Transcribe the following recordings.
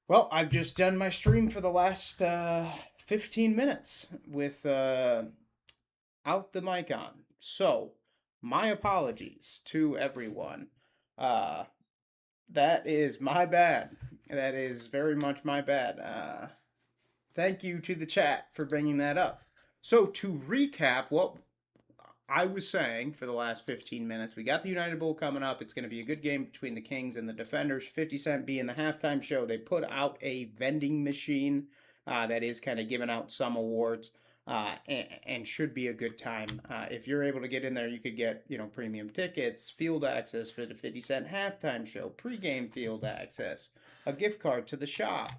Well, I've just done my stream for the last 15 minutes with out the mic on. So, my apologies to everyone. Uh, that is my bad. That is very much my bad. Thank you to the chat for bringing that up. So, to recap what I was saying for the last 15 minutes, we got the United Bowl coming up. It's going to be a good game between the Kings and the Defenders. 50 Cent being the halftime show. They put out a vending machine that is kind of giving out some awards. And should be a good time. If you're able to get in there, you could get premium tickets, field access for the 50 Cent halftime show, pregame field access, a gift card to the shop.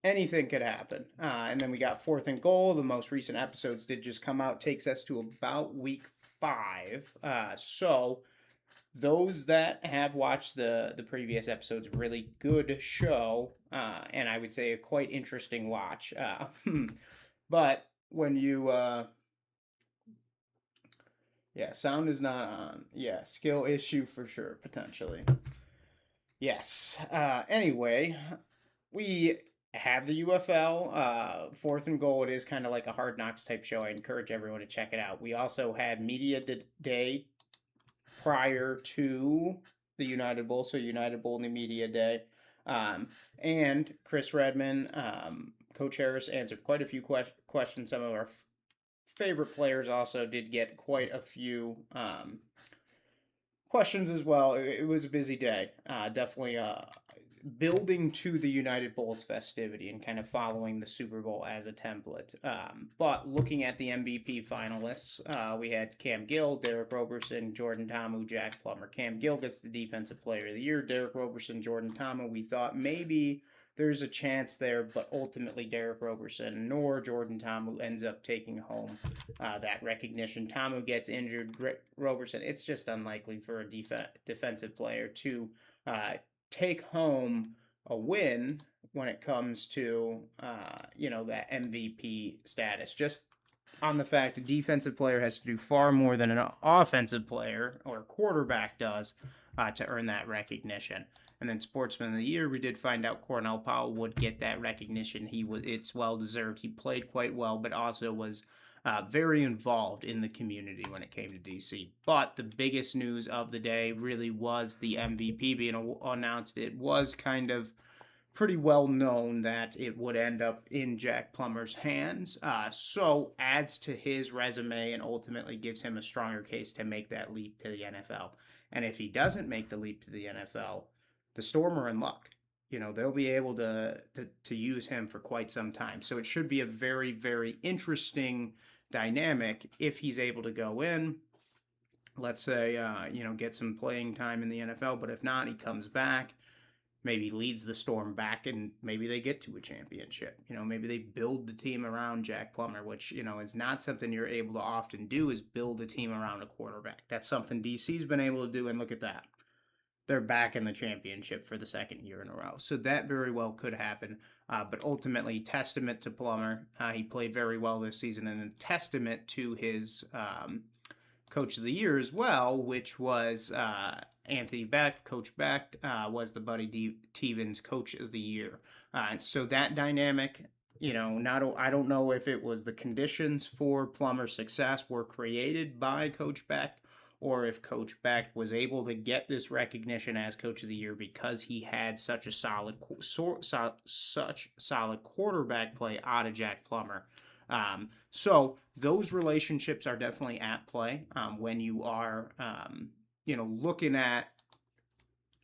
Anything could happen. And then we got fourth and goal. The most recent episodes did just come out. Takes us to about week 5. So those that have watched the previous episodes, really good show, and I would say a quite interesting watch. But when you yeah, sound is not on. Yeah, skill issue for sure, potentially. Yes. Anyway, we have the UFL fourth and goal. It is kind of like a hard knocks type show. I encourage everyone to check it out. We also had media day prior to the United Bowl, so United Bowl and the media day. And Chris Redman, Coach Harris answered quite a few questions. Some of our favorite players also did get quite a few questions as well. It was a busy day. Definitely building to the United Bowl's festivity and kind of following the Super Bowl as a template. But looking at the MVP finalists, we had Cam Gill, Derek Roberson, Jordan Tamu, Jack Plummer. Cam Gill gets the Defensive Player of the Year. Derek Roberson, Jordan Tamu. We thought maybe there's a chance there, but ultimately Derek Roberson nor Jordan Tamu ends up taking home that recognition. Tamu gets injured. Roberson, it's just unlikely for a defensive player to take home a win when it comes to that MVP status. Just on the fact a defensive player has to do far more than an offensive player or a quarterback does to earn that recognition. And then Sportsman of the Year, we did find out Cornell Powell would get that recognition. It's well deserved. He played quite well, but also was very involved in the community when it came to DC. But the biggest news of the day really was the MVP being announced. It was kind of pretty well known that it would end up in Jack Plummer's hands. So adds to his resume and ultimately gives him a stronger case to make that leap to the NFL. And if he doesn't make the leap to the NFL, the Storm are in luck. They'll be able to use him for quite some time. So it should be a very, very interesting dynamic if he's able to go in. Let's say, get some playing time in the NFL. But if not, he comes back, maybe leads the Storm back, and maybe they get to a championship. Maybe they build the team around Jack Plummer, which, is not something you're able to often do, is build a team around a quarterback. That's something DC's been able to do, and look at that. They're back in the championship for the second year in a row. So that very well could happen. But ultimately, testament to Plummer. He played very well this season, and a testament to his Coach of the Year as well, which was Anthony Beck. Coach Beck was the Buddy Tevens Coach of the Year. So that dynamic, I don't know if it was the conditions for Plummer's success were created by Coach Beck, or if Coach Beck was able to get this recognition as Coach of the Year because he had such a solid quarterback play out of Jack Plummer. So those relationships are definitely at play when you are, looking at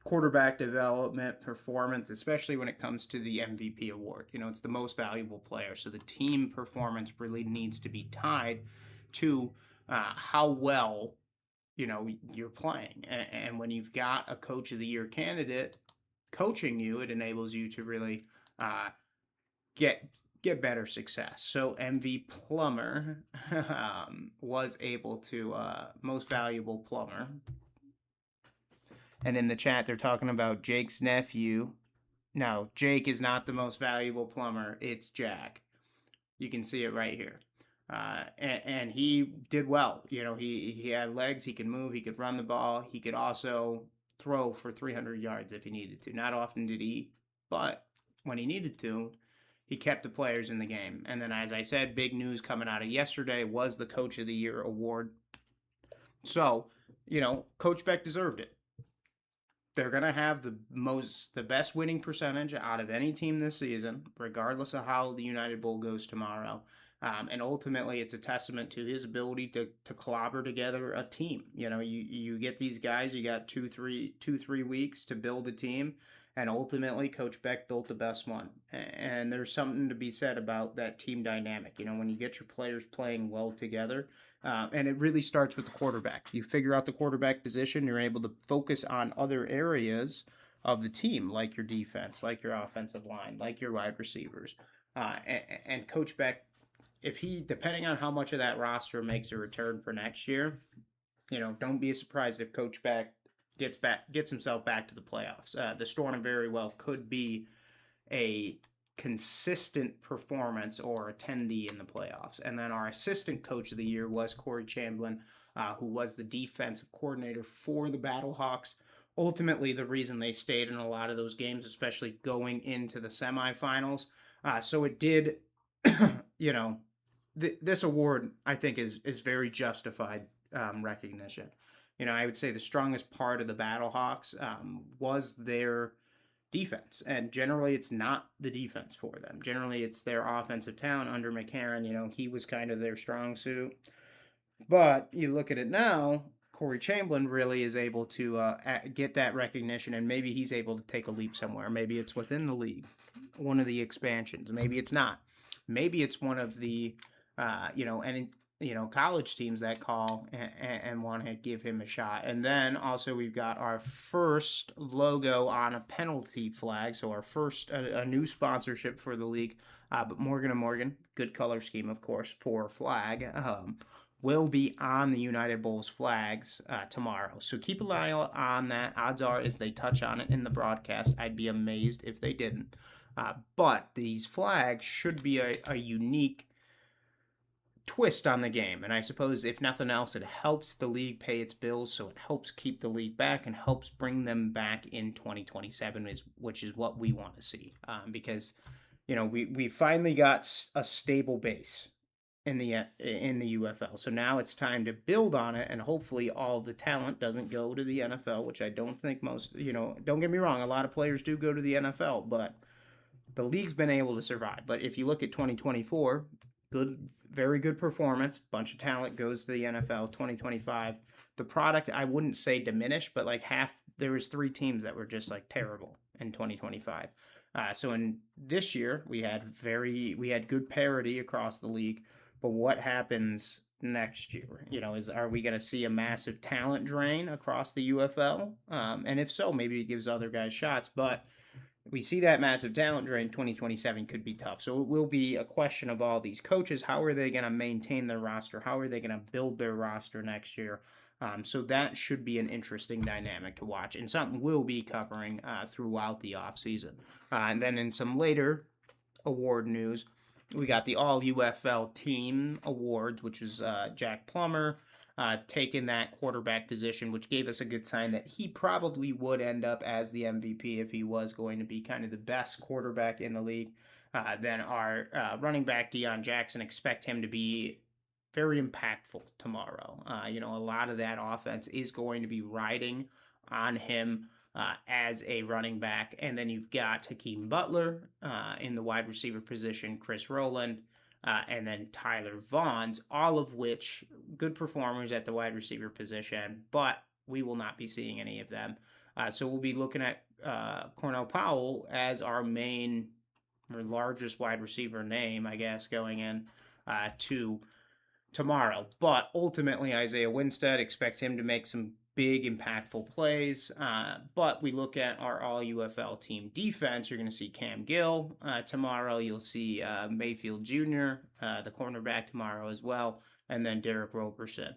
quarterback development, performance, especially when it comes to the MVP award. It's the most valuable player, so the team performance really needs to be tied to how well you're playing. And when you've got a Coach of the Year candidate coaching you, it enables you to really get better success. So MV Plummer was able to most valuable plumber. And in the chat, they're talking about Jake's nephew. No, Jake is not the most valuable plumber. It's Jack. You can see it right here. And he did well. He had legs. He could move. He could run the ball. He could also throw for 300 yards if he needed to. Not often did he, but when he needed to, he kept the players in the game. And then, as I said, big news coming out of yesterday was the Coach of the Year award. So, Coach Beck deserved it. They're going to have the best winning percentage out of any team this season, regardless of how the United Bowl goes tomorrow. And ultimately, it's a testament to his ability to clobber together a team. You get these guys, you got 3 weeks to build a team, and ultimately, Coach Beck built the best one. And there's something to be said about that team dynamic. When you get your players playing well together, and it really starts with the quarterback. You figure out the quarterback position, you're able to focus on other areas of the team, like your defense, like your offensive line, like your wide receivers. And Coach Beck, if he, depending on how much of that roster makes a return for next year, don't be surprised if Coach Beck gets himself back to the playoffs. The Storm very well could be a consistent performance or attendee in the playoffs. And then our assistant coach of the year was Corey Chamblin, who was the defensive coordinator for the Battlehawks. Ultimately, the reason they stayed in a lot of those games, especially going into the semifinals. So it did, this award, I think, is very justified recognition. I would say the strongest part of the Battlehawks was their defense, and generally it's not the defense for them. Generally it's their offensive talent under McCarron. He was kind of their strong suit, but you look at it now, Corey Chamblin really is able to get that recognition, and maybe he's able to take a leap somewhere. Maybe it's within the league, one of the expansions. Maybe it's not. Maybe it's one of the college teams that call and want to give him a shot. And then also we've got our first logo on a penalty flag, so our first a new sponsorship for the league. But Morgan & Morgan, good color scheme, of course, for a flag, will be on the United Bowls flags tomorrow. So keep an eye on that. Odds are, as they touch on it in the broadcast, I'd be amazed if they didn't. But these flags should be a unique twist on the game, and I suppose if nothing else, it helps the league pay its bills, so it helps keep the league back and helps bring them back in 2027, which is what we want to see, because we finally got a stable base in the UFL, so now it's time to build on it, and hopefully all the talent doesn't go to the NFL, which I don't think most. Don't get me wrong, a lot of players do go to the NFL, but the league's been able to survive. But if you look at 2024, very good performance, bunch of talent goes to the NFL. 2025, the product, I wouldn't say diminished, but like there was 3 teams that were just like terrible in 2025. So in this year, we had good parity across the league. But what happens next year? Are we going to see a massive talent drain across the UFL? And if so, maybe it gives other guys shots. But we see that massive talent drain. 2027 could be tough. So it will be a question of all these coaches. How are they going to maintain their roster? How are they going to build their roster next year? So that should be an interesting dynamic to watch, and something we'll be covering throughout the offseason. And then in some later award news, we got the All UFL Team Awards, which is Jack Plummer taking that quarterback position, which gave us a good sign that he probably would end up as the MVP if he was going to be kind of the best quarterback in the league. Then our running back, Deion Jackson, expect him to be very impactful tomorrow. A lot of that offense is going to be riding on him as a running back. And then you've got Hakeem Butler in the wide receiver position, Chris Rowland, and then Tyler Vaughns, all of which good performers at the wide receiver position, but we will not be seeing any of them. So we'll be looking at Cornell Powell as our main or largest wide receiver name, I guess, going in to tomorrow. But ultimately, Isaiah Winstead, expect him to make some big impactful plays. But we look at our all UFL team defense. You're going to see Cam Gill tomorrow. You'll see Mayfield Jr., the cornerback, tomorrow as well. And then Derek Roberson.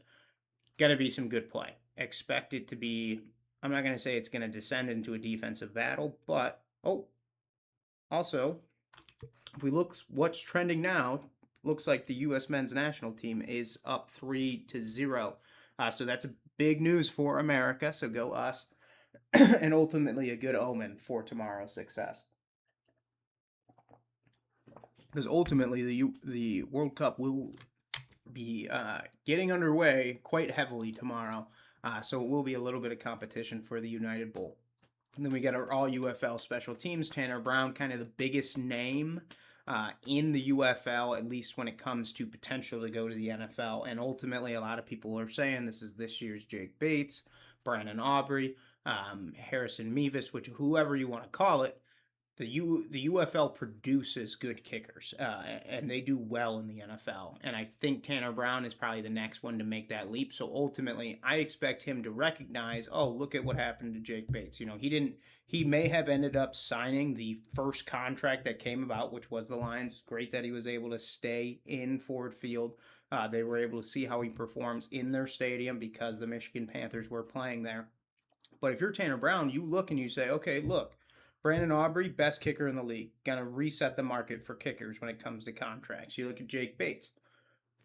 Going to be some good play. Expect it to be, I'm not going to say it's going to descend into a defensive battle, but also, if we look what's trending now, looks like the U.S. men's national team is up 3-0. So that's a big news for America. So go us. And ultimately a good omen for tomorrow's success. because ultimately the World Cup will be getting underway quite heavily tomorrow. So it will be a little bit of competition for the United Bowl. And then we got our all UFL special teams. Tanner Brown, kind of the biggest name in the UFL, at least when it comes to potential to go to the NFL. And ultimately, a lot of people are saying this is this year's Jake Bates, Brandon Aubrey, Harrison Mevis, which whoever you want to call it. The UFL produces good kickers, and they do well in the NFL. And I think Tanner Brown is probably the next one to make that leap. So ultimately, I expect him to recognize, oh, look at what happened to Jake Bates. You know, he didn't. He may have ended up signing the first contract that came about, which was the Lions. Great that he was able to stay in Ford Field. They were able to see how he performs in their stadium because the Michigan Panthers were playing there. But if you're Tanner Brown, you look and you say, okay, look, Brandon Aubrey, best kicker in the league, gonna reset the market for kickers when it comes to contracts. You look at Jake Bates,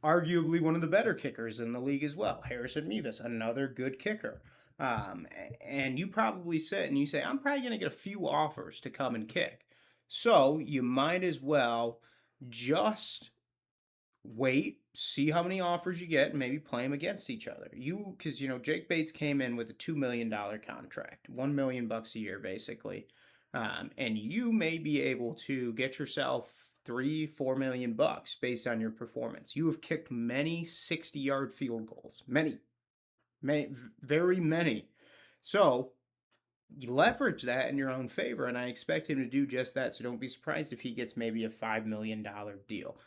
arguably one of the better kickers in the league as well. Harrison Mevis, another good kicker. Um, and you probably sit and you say, I'm probably gonna get a few offers to come and kick. So you might as well just wait, see how many offers you get, and maybe play them against each other. Because Jake Bates came in with a $2 million contract, $1 million a year, basically, and you may be able to get yourself 3-4 million bucks based on your performance. You have kicked many 60-yard field goals, many, very many. So you leverage that in your own favor, and I expect him to do just that. So don't be surprised if he gets maybe a $5 million deal.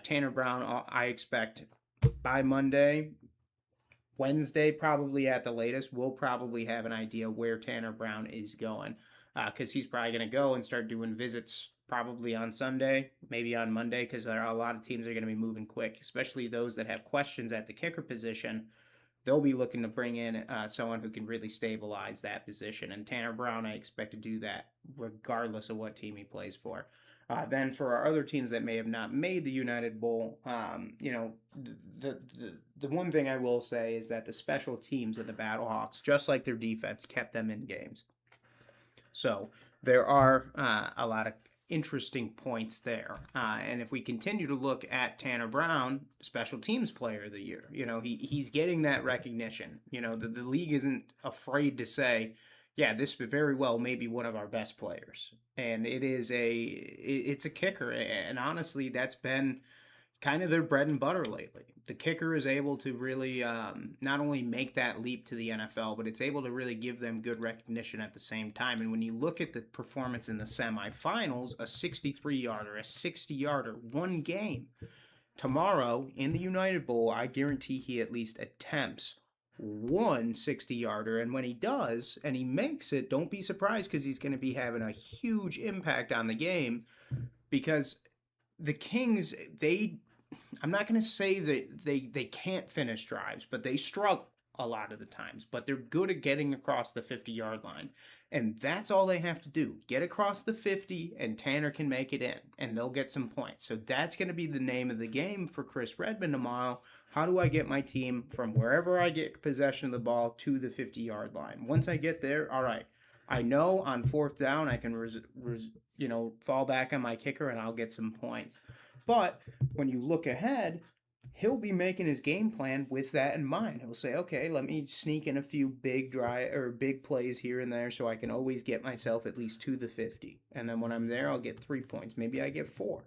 Tanner Brown, I expect by Monday, Wednesday, probably at the latest, we'll probably have an idea where Tanner Brown is going, because he's probably going to go and start doing visits probably on Sunday, maybe on Monday, because there are a lot of teams that are going to be moving quick, especially those that have questions at the kicker position. They'll be looking to bring in someone who can really stabilize that position. And Tanner Brown, I expect to do that regardless of what team he plays for. Then for our other teams that may have not made the United Bowl, the one thing I will say is that the special teams of the Battlehawks, just like their defense, kept them in games. So there are a lot of interesting points there. And if we continue to look at Tanner Brown, special teams player of the year, he's getting that recognition. The league isn't afraid to say, yeah, this very well may be one of our best players. And it's a kicker. And honestly, that's been kind of their bread and butter lately. The kicker is able to really not only make that leap to the NFL, but it's able to really give them good recognition at the same time. And when you look at the performance in the semifinals, a 63-yarder, a 60-yarder, one game. Tomorrow in the United Bowl, I guarantee he at least attempts one 60-yarder. And when he does, and he makes it, don't be surprised because he's going to be having a huge impact on the game because the Kings, I'm not going to say that they can't finish drives, but they struggle a lot of the times. But they're good at getting across the 50-yard line. And that's all they have to do. Get across the 50, and Tanner can make it in, and they'll get some points. So that's going to be the name of the game for Chris Redmond tomorrow. How do I get my team from wherever I get possession of the ball to the 50-yard line? Once I get there, all right, I know on fourth down I can fall back on my kicker, and I'll get some points. But when you look ahead, he'll be making his game plan with that in mind. He'll say, okay, let me sneak in a few big plays here and there so I can always get myself at least to the 50. And then when I'm there, I'll get 3 points. Maybe I get 4.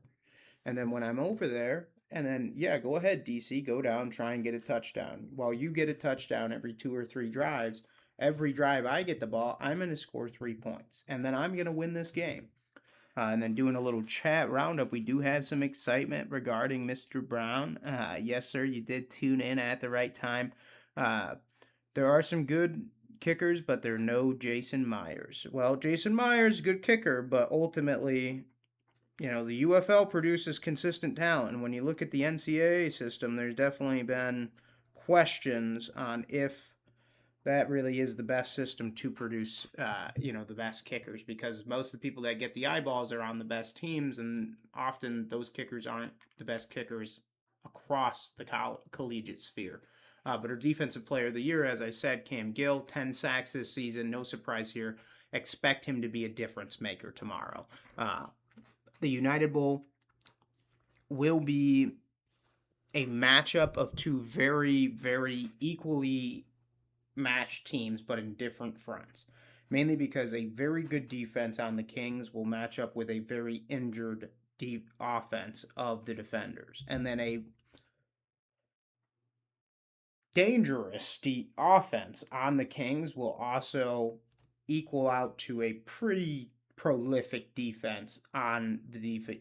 And then when I'm over there, and then, yeah, go ahead, DC, go down, try and get a touchdown. While you get a touchdown every 2 or 3 drives, every drive I get the ball, I'm going to score 3 points. And then I'm going to win this game. And then doing a little chat roundup, we do have some excitement regarding Mr. Brown. Yes, sir, you did tune in at the right time. There are some good kickers, but there are no Jason Myers. Well, Jason Myers, good kicker, but ultimately, the UFL produces consistent talent. And when you look at the NCAA system, there's definitely been questions on if that really is the best system to produce, the best kickers, because most of the people that get the eyeballs are on the best teams, and often those kickers aren't the best kickers across the collegiate sphere. But our defensive player of the year, as I said, Cam Gill, 10 sacks this season. No surprise here. Expect him to be a difference maker tomorrow. The United Bowl, will be a matchup of two very, very equally matched teams, but in different fronts. Mainly because a very good defense on the Kings will match up with a very injured deep offense of the defenders. And then a dangerous offense on the Kings will also equal out to a pretty prolific defense on the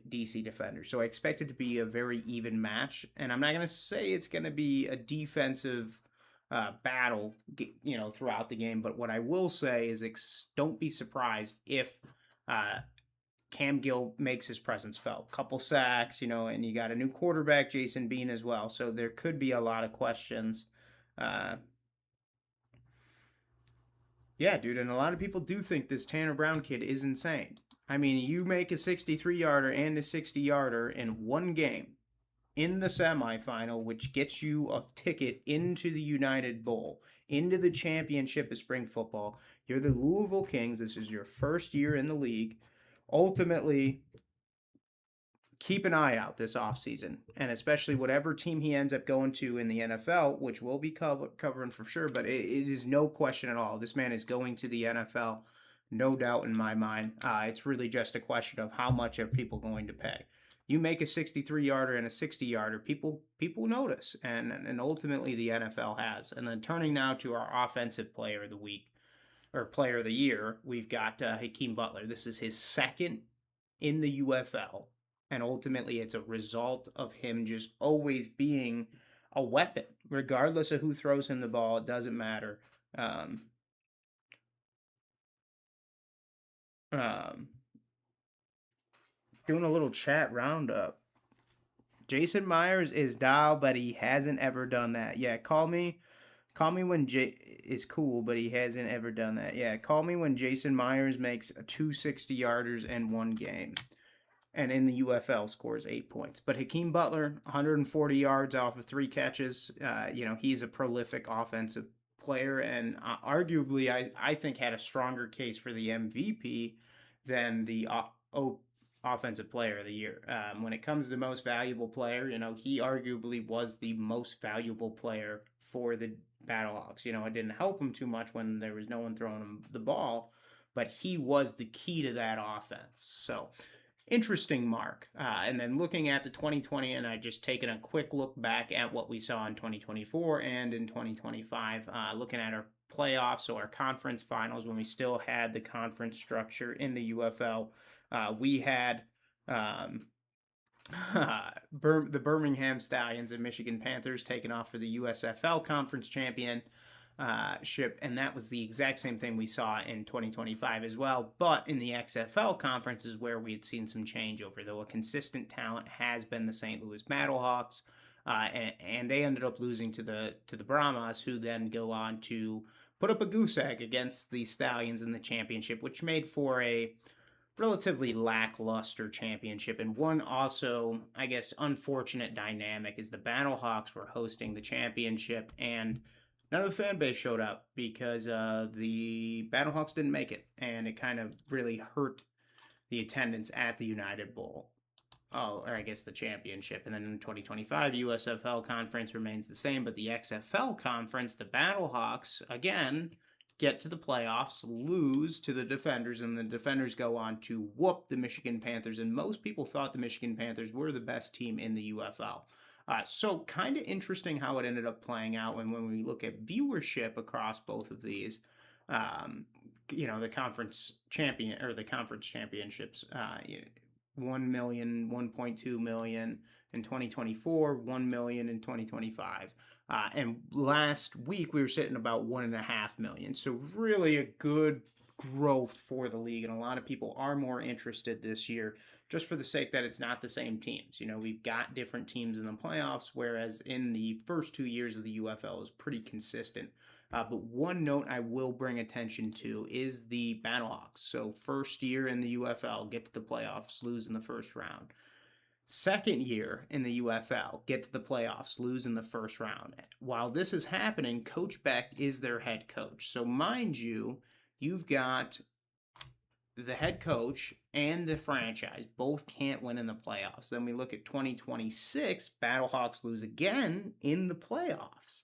DC defenders. So I expect it to be a very even match, and I'm not going to say it's going to be a defensive battle, throughout the game. But what I will say is, don't be surprised if uh, Cam Gill makes his presence felt. Couple sacks, and you got a new quarterback, Jason Bean, as well. So there could be a lot of questions. Uh, yeah, dude, and a lot of people do think this Tanner Brown kid is insane. I mean, you make a 63-yarder and a 60-yarder in one game in the semifinal, which gets you a ticket into the United Bowl, into the championship of spring football. You're the Louisville Kings. This is your first year in the league. Ultimately, keep an eye out this offseason, and especially whatever team he ends up going to in the NFL, which we'll be covering for sure, but it is no question at all. This man is going to the NFL, no doubt in my mind. It's really just a question of how much are people going to pay. You make a 63-yarder and a 60-yarder, people notice, and ultimately the NFL has. And then turning now to our offensive player of the week, or player of the year, we've got Hakeem Butler. This is his second in the UFL. And ultimately, it's a result of him just always being a weapon, regardless of who throws him the ball. It doesn't matter. Um, um, Doing a little chat roundup. Jason Myers is dial, but he hasn't ever done that. Yeah, call me when Jay is cool, but he hasn't ever done that. Yeah, call me when Jason Myers makes 260-yarders in one game, and in the UFL scores 8 points. But Hakeem Butler, 140 yards off of 3 catches. He's a prolific offensive player, and arguably, I think had a stronger case for the MVP than the offensive player of the year. When it comes to the most valuable player, he arguably was the most valuable player for the Battlehawks. It didn't help him too much when there was no one throwing him the ball, but he was the key to that offense. So interesting mark. And then looking at the 2020, and I just taken a quick look back at what we saw in 2024 and in 2025, looking at our playoffs, so our conference finals, when we still had the conference structure in the UFL. We had the Birmingham Stallions and Michigan Panthers taking off for the USFL Conference Championship, and that was the exact same thing we saw in 2025 as well. But in the XFL Conference is where we had seen some changeover, though a consistent talent has been the St. Louis Battlehawks, and they ended up losing to the Brahmas, who then go on to put up a goose egg against the Stallions in the championship, which made for a relatively lackluster championship. And one also, I guess, unfortunate dynamic is the Battlehawks were hosting the championship, and none of the fan base showed up because the Battlehawks didn't make it, and it kind of really hurt the attendance at the United Bowl. Oh, or I guess the championship. And then in 2025, USFL conference remains the same, but the XFL conference, the Battlehawks, again, get to the playoffs, lose to the Defenders, and the Defenders go on to whoop the Michigan Panthers. And most people thought the Michigan Panthers were the best team in the UFL. So kind of interesting how it ended up playing out. And when we look at viewership across both of these, the conference championships, 1 million, 1.2 million in 2024, 1 million in 2025. And last week we were sitting about 1.5 million. So really a good growth for the league. And a lot of people are more interested this year just for the sake that it's not the same teams. We've got different teams in the playoffs, whereas in the first 2 years of the UFL is pretty consistent. But one note I will bring attention to is the Battlehawks. So first year in the UFL, get to the playoffs, lose in the first round. Second year in the UFL, get to the playoffs, lose in the first round. While this is happening, Coach Beck is their head coach. So mind you, you've got the head coach and the franchise both can't win in the playoffs. Then we look at 2026, Battlehawks lose again in the playoffs.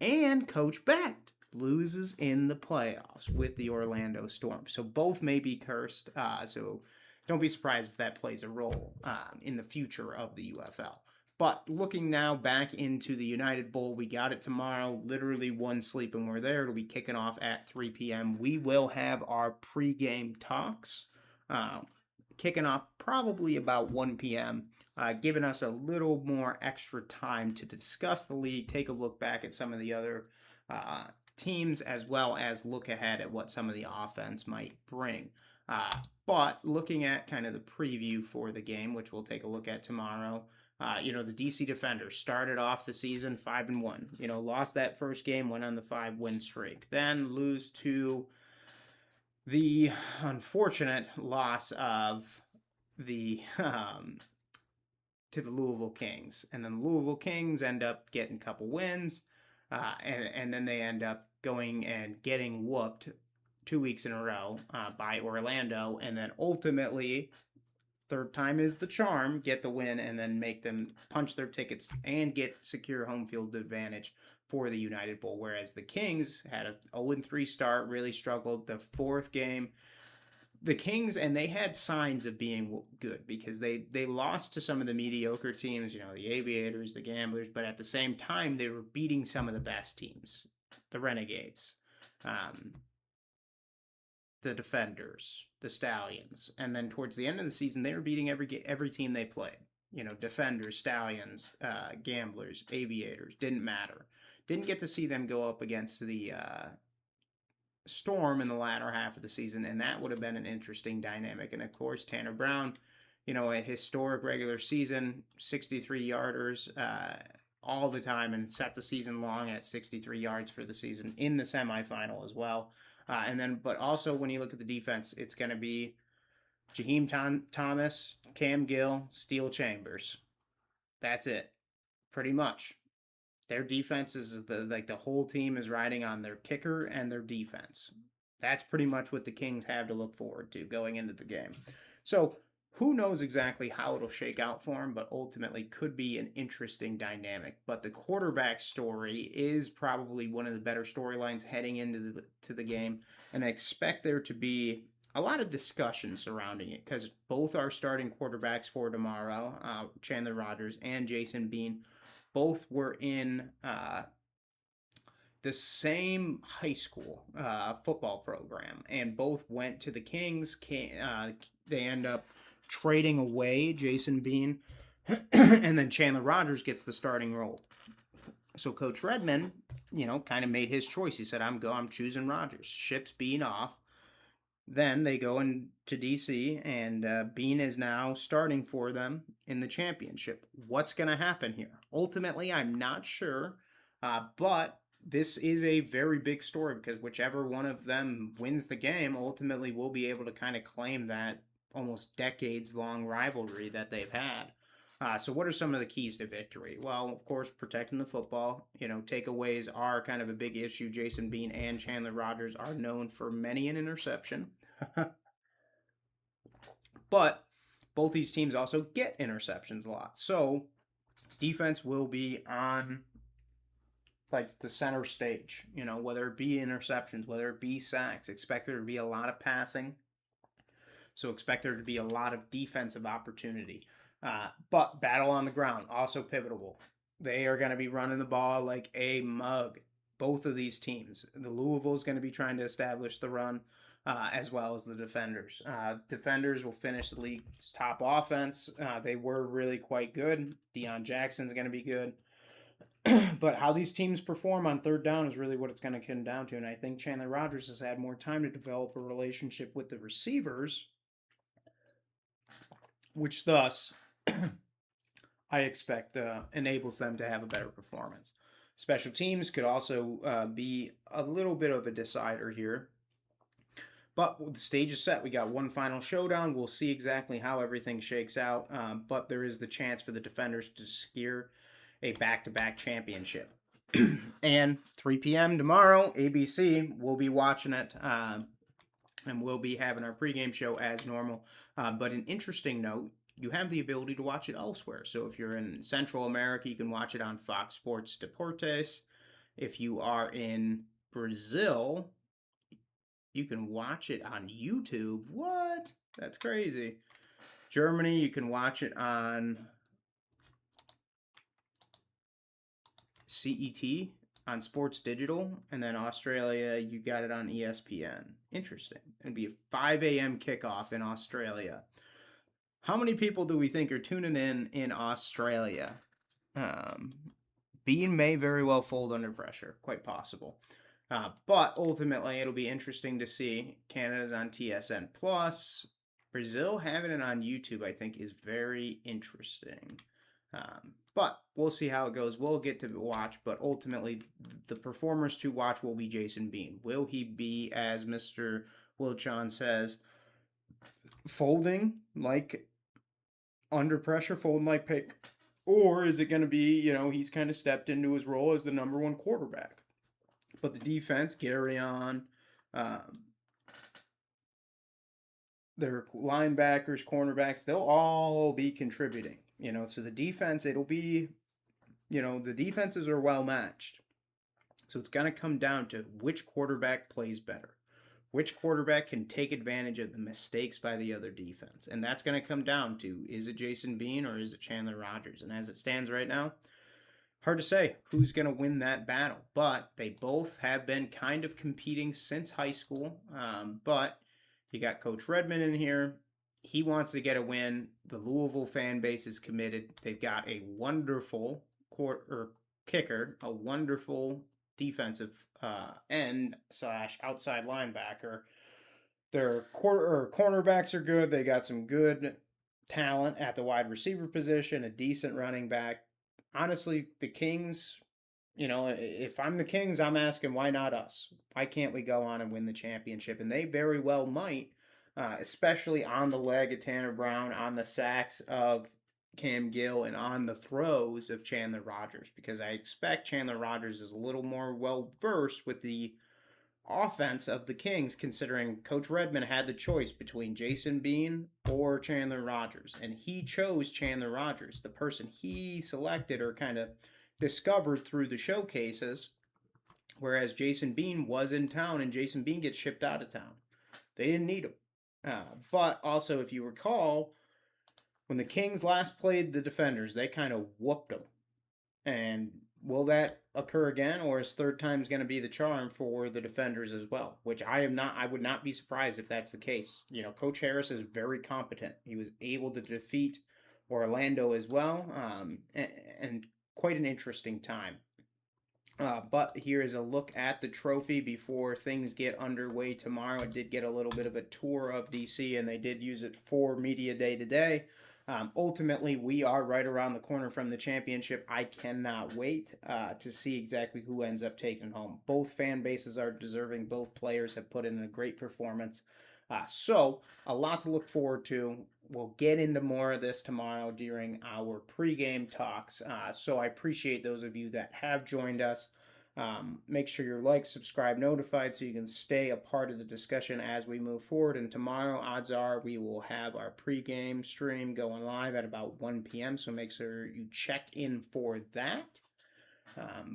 And Coach Beck loses in the playoffs with the Orlando Storm. So both may be cursed. So don't be surprised if that plays a role in the future of the UFL. But looking now back into the United Bowl, we got it tomorrow. Literally one sleep and we're there. It'll be kicking off at 3 p.m. We will have our pregame talks kicking off probably about 1 p.m., giving us a little more extra time to discuss the league, take a look back at some of the other teams, as well as look ahead at what some of the offense might bring. But looking at kind of the preview for the game, which we'll take a look at tomorrow, the DC Defenders started off the season 5-1. Lost that first game, went on the 5-win streak. Then lose to the unfortunate loss of the to the Louisville Kings. And then the Louisville Kings end up getting a couple wins, and then they end up going and getting whooped 2 weeks in a row by Orlando, and then ultimately, third time is the charm, get the win and then make them punch their tickets and get secure home field advantage for the United Bowl, whereas the Kings had a 0-3 start, really struggled. The fourth game, the Kings, and they had signs of being good because they lost to some of the mediocre teams, the Aviators, the Gamblers, but at the same time, they were beating some of the best teams, the Renegades, the Defenders, the Stallions, and then towards the end of the season, they were beating every team they played. Defenders, Stallions, Gamblers, Aviators, didn't matter. Didn't get to see them go up against the Storm in the latter half of the season, and that would have been an interesting dynamic. And of course, Tanner Brown, a historic regular season, 63-yarders all the time, and set the season long at 63 yards for the season in the semifinal as well. But also when you look at the defense, it's going to be Jaheim Thomas, Cam Gill, Steel Chambers. That's it, pretty much. Their defense is the whole team is riding on their kicker and their defense. That's pretty much what the Kings have to look forward to going into the game. So who knows exactly how it'll shake out for him, but ultimately could be an interesting dynamic. But the quarterback story is probably one of the better storylines heading into the game, and I expect there to be a lot of discussion surrounding it because both are starting quarterbacks for tomorrow, Chandler Rogers and Jason Bean, both were in the same high school football program, and both went to the Kings. They end up trading away Jason Bean, and then Chandler Rogers gets the starting role. So Coach Redmond, kind of made his choice. He said, I'm choosing Rogers. Ships Bean off. Then they go into DC, and Bean is now starting for them in the championship. What's going to happen here? Ultimately, I'm not sure, but this is a very big story because whichever one of them wins the game ultimately will be able to kind of claim that almost decades-long rivalry that they've had. So what are some of the keys to victory? Well, of course, protecting the football. Takeaways are kind of a big issue. Jason Bean and Chandler Rogers are known for many an interception. But both these teams also get interceptions a lot. So defense will be on the center stage, whether it be interceptions, whether it be sacks. Expect there to be a lot of passing. So expect there to be a lot of defensive opportunity. But battle on the ground, also pivotal. They are going to be running the ball like a mug. Both of these teams. The Louisville is going to be trying to establish the run, as well as the Defenders. Defenders will finish the league's top offense. They were really quite good. Deion Jackson's going to be good. But how these teams perform on third down is really what it's going to come down to. And I think Chandler Rogers has had more time to develop a relationship with the receivers, which thus I expect enables them to have a better performance. Special teams could also be a little bit of a decider here. But the stage is set. We got one final showdown. We'll see exactly how everything shakes out. But there is the chance for the Defenders to secure a back-to-back championship. And 3 p.m. tomorrow, ABC, we'll be watching it. and we'll be having our pregame show as normal. But an interesting note, you have the ability to watch it elsewhere. So if you're in Central America, you can watch it on Fox Sports Deportes. If you are in Brazil, you can watch it on YouTube. What? That's crazy. Germany, you can watch it on CET on Sports Digital, and then Australia, you got it on ESPN. Interesting. It'd be a 5 a.m. kickoff in Australia. How many people do we think are tuning in Australia? Um, Bean may very well fold under pressure, quite possible. But ultimately, it'll be interesting to see. Canada's on TSN Plus. Brazil having it on YouTube, I think, is very interesting. But we'll see how it goes. We'll get to watch, but ultimately, the performers to watch will be Jason Bean. Will he be, as Mr. Wilchon says, folding like under pressure, folding like pick? Or is it going to be, he's kind of stepped into his role as the number one quarterback? But the defense, Gary on, their linebackers, cornerbacks, they'll all be contributing. So the defense, it'll be, the defenses are well matched. So it's going to come down to which quarterback plays better. Which quarterback can take advantage of the mistakes by the other defense? And that's going to come down to, is it Jason Bean or is it Chandler Rogers? And as it stands right now, hard to say who's going to win that battle. But they both have been kind of competing since high school. But you got Coach Redmond in here. He wants to get a win. The Louisville fan base is committed. They've got a wonderful kicker, a wonderful defensive end / outside linebacker. Their cornerbacks are good. They got some good talent at the wide receiver position, a decent running back. Honestly, the Kings, if I'm the Kings, I'm asking why not us? Why can't we go on and win the championship? And they very well might, especially on the leg of Tanner Brown, on the sacks of Cam Gill, and on the throws of Chandler Rogers, because I expect Chandler Rogers is a little more well versed with the offense of the Kings, considering Coach Redmond had the choice between Jason Bean or Chandler Rogers, and he chose Chandler Rogers, the person he selected or kind of discovered through the showcases, whereas Jason Bean was in town, and Jason Bean gets shipped out of town. They didn't need him. But also, if you recall, when the Kings last played the Defenders, they kind of whooped them. And will that occur again, or is third time's going to be the charm for the Defenders as well? Which I would not be surprised if that's the case. Coach Harris is very competent. He was able to defeat Orlando as well, and quite an interesting time. But here is a look at the trophy before things get underway tomorrow. I did get a little bit of a tour of DC, and they did use it for Media Day today. Ultimately, we are right around the corner from the championship. I cannot wait to see exactly who ends up taking home. Both fan bases are deserving. Both players have put in a great performance. So a lot to look forward to. We'll get into more of this tomorrow during our pregame talks. So I appreciate those of you that have joined us. Make sure you're like, subscribe, notified so you can stay a part of the discussion as we move forward. And tomorrow, odds are we will have our pregame stream going live at about 1 p.m. So make sure you check in for that.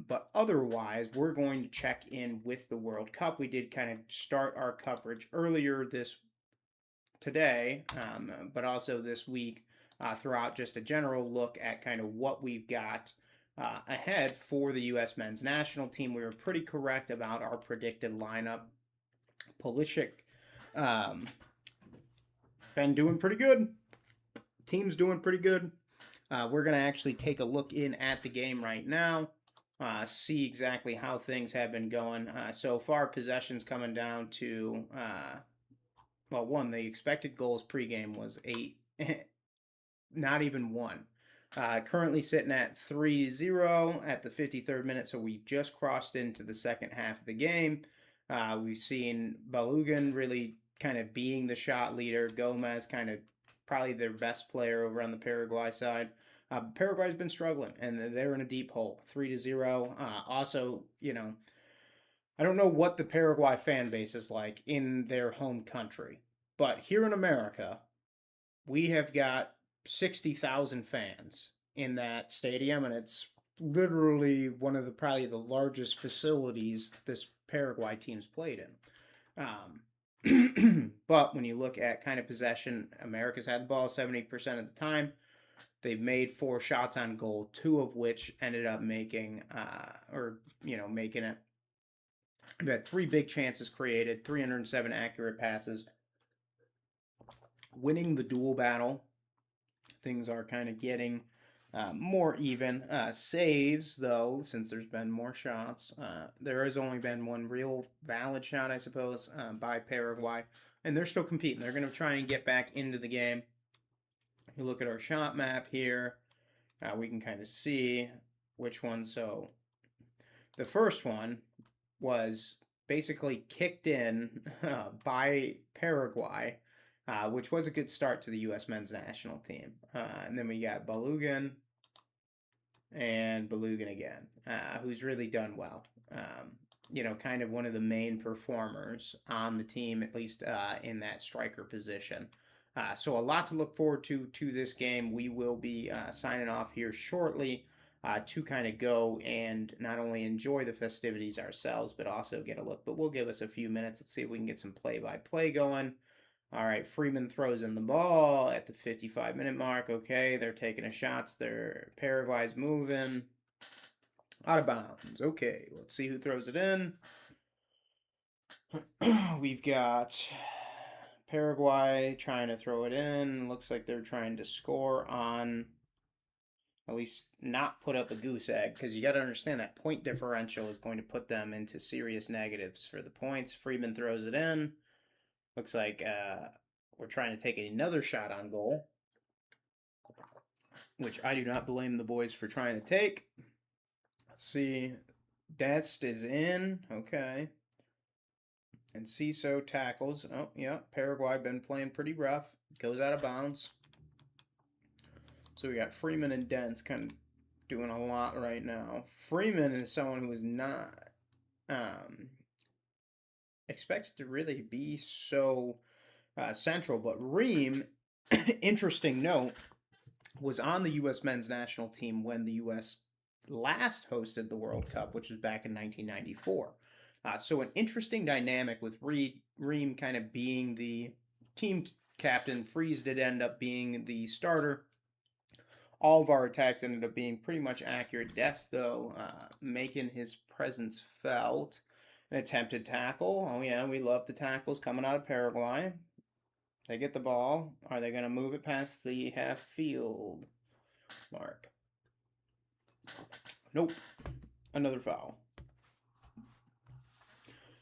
But otherwise, we're going to check in with the World Cup. We did kind of start our coverage earlier today, but also this week throughout, just a general look at kind of what we've got ahead for the U.S. men's national team. We were pretty correct about our predicted lineup. Pulisic been doing pretty good. Team's doing pretty good. We're going to actually take a look in at the game right now, see exactly how things have been going. So far, possessions coming down to, the expected goals pregame was 8, not even 1. Currently sitting at 3-0 at the 53rd minute, so we just crossed into the second half of the game. We've seen Balogun really kind of being the shot leader. Gomez kind of probably their best player over on the Paraguay side. Paraguay's been struggling, and they're in a deep hole, 3-0. Also, I don't know what the Paraguay fan base is like in their home country, but here in America, we have got 60,000 fans in that stadium, and it's literally one of the probably the largest facilities this Paraguay team's played in. But when you look at kind of possession, America's had the ball 70% of the time. They've made 4 shots on goal, 2 of which ended up making, making it. We've had 3 big chances created, 307 accurate passes, winning the duel battle. Things are kind of getting more even. Saves, though, since there's been more shots, there has only been one real valid shot, I suppose, by Paraguay. And they're still competing. They're going to try and get back into the game. You look at our shot map here, we can kind of see which one. So the first one was basically kicked in by Paraguay, which was a good start to the U.S. men's national team. And then we got Balugan and Balugan again, who's really done well. Kind of one of the main performers on the team, at least in that striker position. So a lot to look forward to this game. We will be signing off here shortly to kind of go and not only enjoy the festivities ourselves, but also get a look. But we'll give us a few minutes. Let's see if we can get some play-by-play going. All right, Freeman throws in the ball at the 55-minute mark. Okay, they're taking a shots. Paraguay's moving. Out of bounds. Okay, let's see who throws it in. We've got Paraguay trying to throw it in. Looks like they're trying to score on, at least not put up a goose egg, because you got to understand that point differential is going to put them into serious negatives for the points. Freeman throws it in. Looks like we're trying to take another shot on goal, which I do not blame the boys for trying to take. Let's see. Dest is in. Okay. And Ciso tackles. Oh, yeah. Paraguay been playing pretty rough. Goes out of bounds. So we got Freeman and Dents kind of doing a lot right now. Freeman is someone who is not expected to really be so central. But Ream, interesting note, was on the U.S. men's national team when the U.S. last hosted the World Cup, which was back in 1994. So an interesting dynamic with Ream kind of being the team captain. Freeze did end up being the starter. All of our attacks ended up being pretty much accurate. Des, though, making his presence felt. An attempted tackle. Oh, yeah, we love the tackles coming out of Paraguay. They get the ball. Are they going to move it past the half field mark? Nope. Another foul.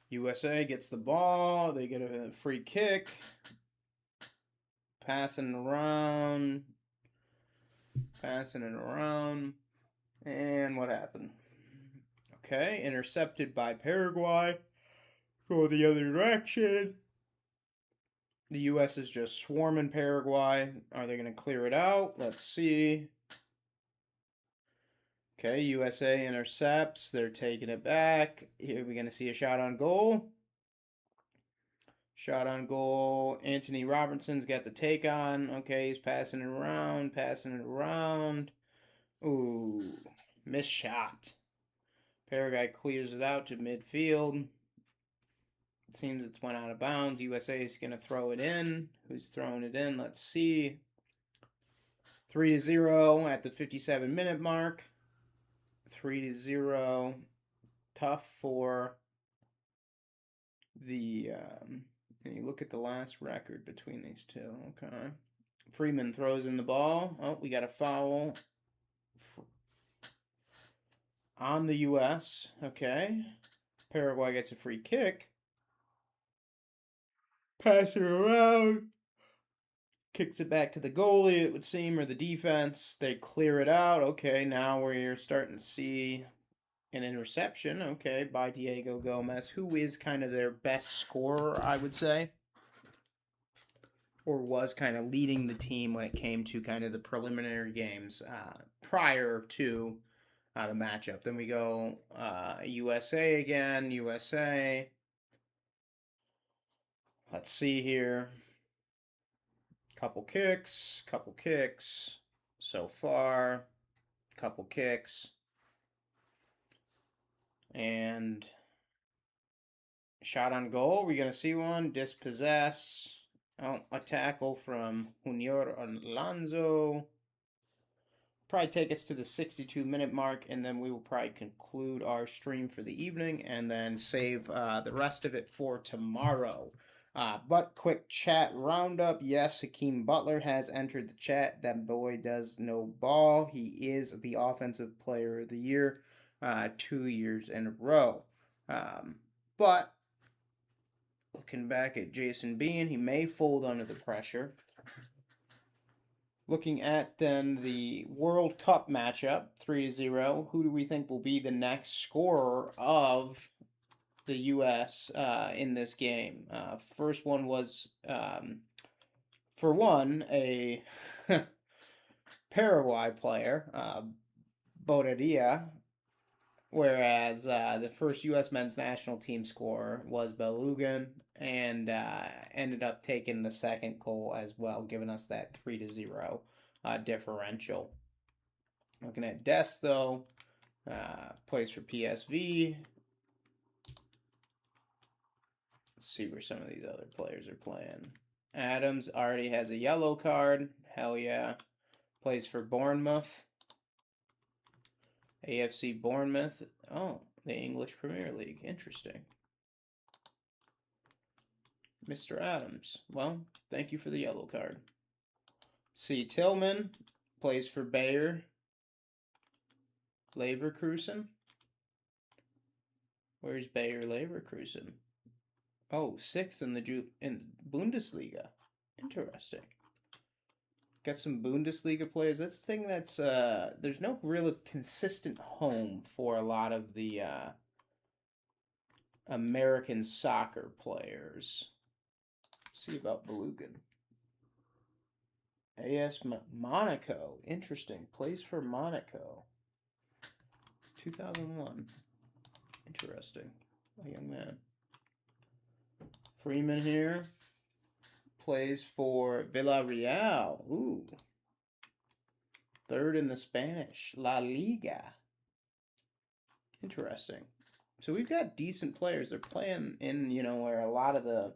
USA gets the ball. They get a free kick. Passing around. And what happened? Okay, intercepted by Paraguay. Go the other direction. The U.S. is just swarming Paraguay. Are they going to clear it out? Let's see. Okay, USA intercepts. They're taking it back. Here we're going to see a shot on goal. Shot on goal. Anthony Robertson's got the take on. Okay, he's passing it around. Ooh, missed shot. Paraguay clears it out to midfield. It seems it's went out of bounds. USA is going to throw it in. Who's throwing it in? Let's see. 3-0 at the 57-minute mark. 3-0. Tough for the... and you look at the last record between these two. Okay. Freeman throws in the ball. Oh, we got a foul on the U.S. Okay. Paraguay gets a free kick. Pass it around. Kicks it back to the goalie, it would seem, or the defense. They clear it out. Okay, now we're starting to see an interception. Okay, by Diego Gomez, who is kind of their best scorer, I would say. Or was kind of leading the team when it came to kind of the preliminary games prior to the matchup. Then we go USA again, USA. Let's see here. Couple kicks so far. Couple kicks. And shot on goal. We're going to see one. Dispossess. Oh, a tackle from Junior Alonso. Probably take us to the 62-minute mark, and then we will probably conclude our stream for the evening and then save the rest of it for tomorrow. But quick chat roundup. Yes, Hakeem Butler has entered the chat. That boy does know ball. He is the Offensive Player of the Year 2 years in a row. But looking back at Jason Bean, he may fold under the pressure. Looking at then the World Cup matchup, 3-0, who do we think will be the next scorer of the U.S. In this game? First one was, for one, a Paraguay player, Botadilla, whereas the first U.S. men's national team scorer was Belugan, and ended up taking the second goal as well, giving us that 3-0 differential. Looking at Des, though, plays for PSV. Let's see where some of these other players are playing. Adams already has a yellow card. Hell yeah. Plays for Bournemouth. AFC Bournemouth. Oh, the English Premier League. Interesting. Mr. Adams. Well, thank you for the yellow card. C. Tillman plays for Bayer Leverkusen. Where's Bayer Leverkusen? Oh, sixth in the Bundesliga. Interesting. Got some Bundesliga players. That's the thing that's there's no real consistent home for a lot of the American soccer players. Let's see about Belugan. AS Monaco. Interesting. Plays for Monaco. 2001. Interesting. A young man. Freeman here. Plays for Villarreal. Ooh. Third in the Spanish La Liga. Interesting. So we've got decent players. They're playing in, where a lot of the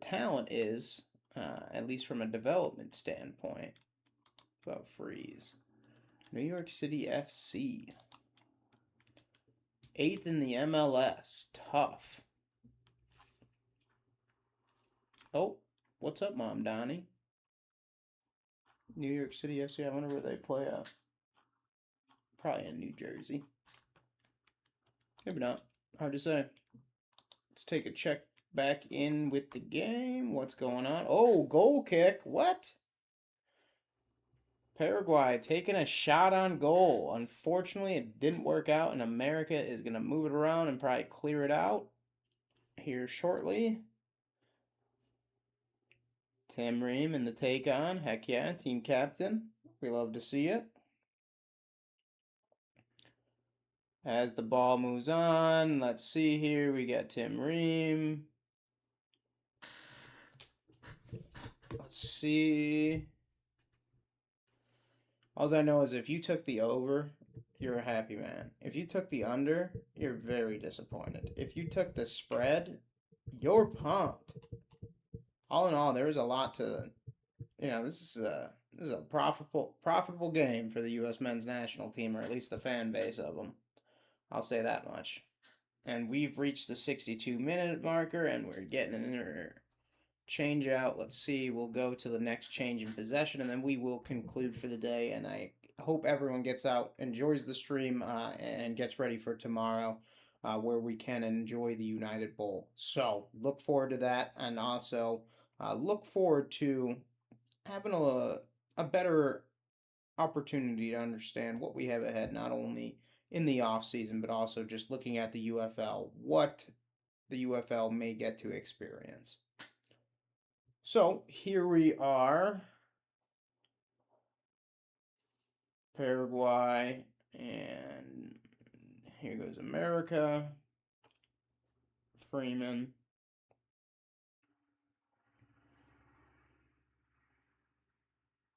talent is, at least from a development standpoint. About Freeze. New York City FC. 8th in the MLS. Tough. Oh, what's up, Mom Donnie? New York City FC. I wonder where they play at. Probably in New Jersey. Maybe not. Hard to say. Let's take a check back in with the game. What's going on? Oh, goal kick. What? Paraguay taking a shot on goal. Unfortunately, it didn't work out, and America is going to move it around and probably clear it out here shortly. Tim Ream in the take on. Heck yeah, team captain. We love to see it. As the ball moves on, let's see here. We got Tim Ream. Let's see. All I know is if you took the over, you're a happy man. If you took the under, you're very disappointed. If you took the spread, you're pumped. All in all, there was a lot to, this is a profitable game for the U.S. men's national team, or at least the fan base of them. I'll say that much. And we've reached the 62-minute marker, and we're getting an change out. Let's see. We'll go to the next change in possession, and then we will conclude for the day. And I hope everyone gets out, enjoys the stream, and gets ready for tomorrow, where we can enjoy the United Bowl. So look forward to that, and also look forward to having a better opportunity to understand what we have ahead, not only in the off season, but also just looking at the UFL, what the UFL may get to experience. So here we are. Paraguay And here goes America. Freeman.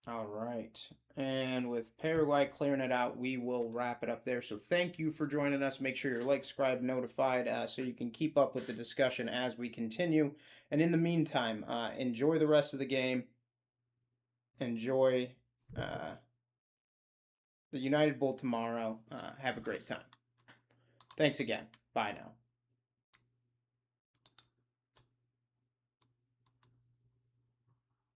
All right. And with Paraguay clearing it out, we will wrap it up there. So thank you for joining us. Make sure you're like, subscribe, notified so you can keep up with the discussion as we continue. And in the meantime, enjoy the rest of the game. Enjoy the United Bowl tomorrow. Have a great time. Thanks again. Bye now.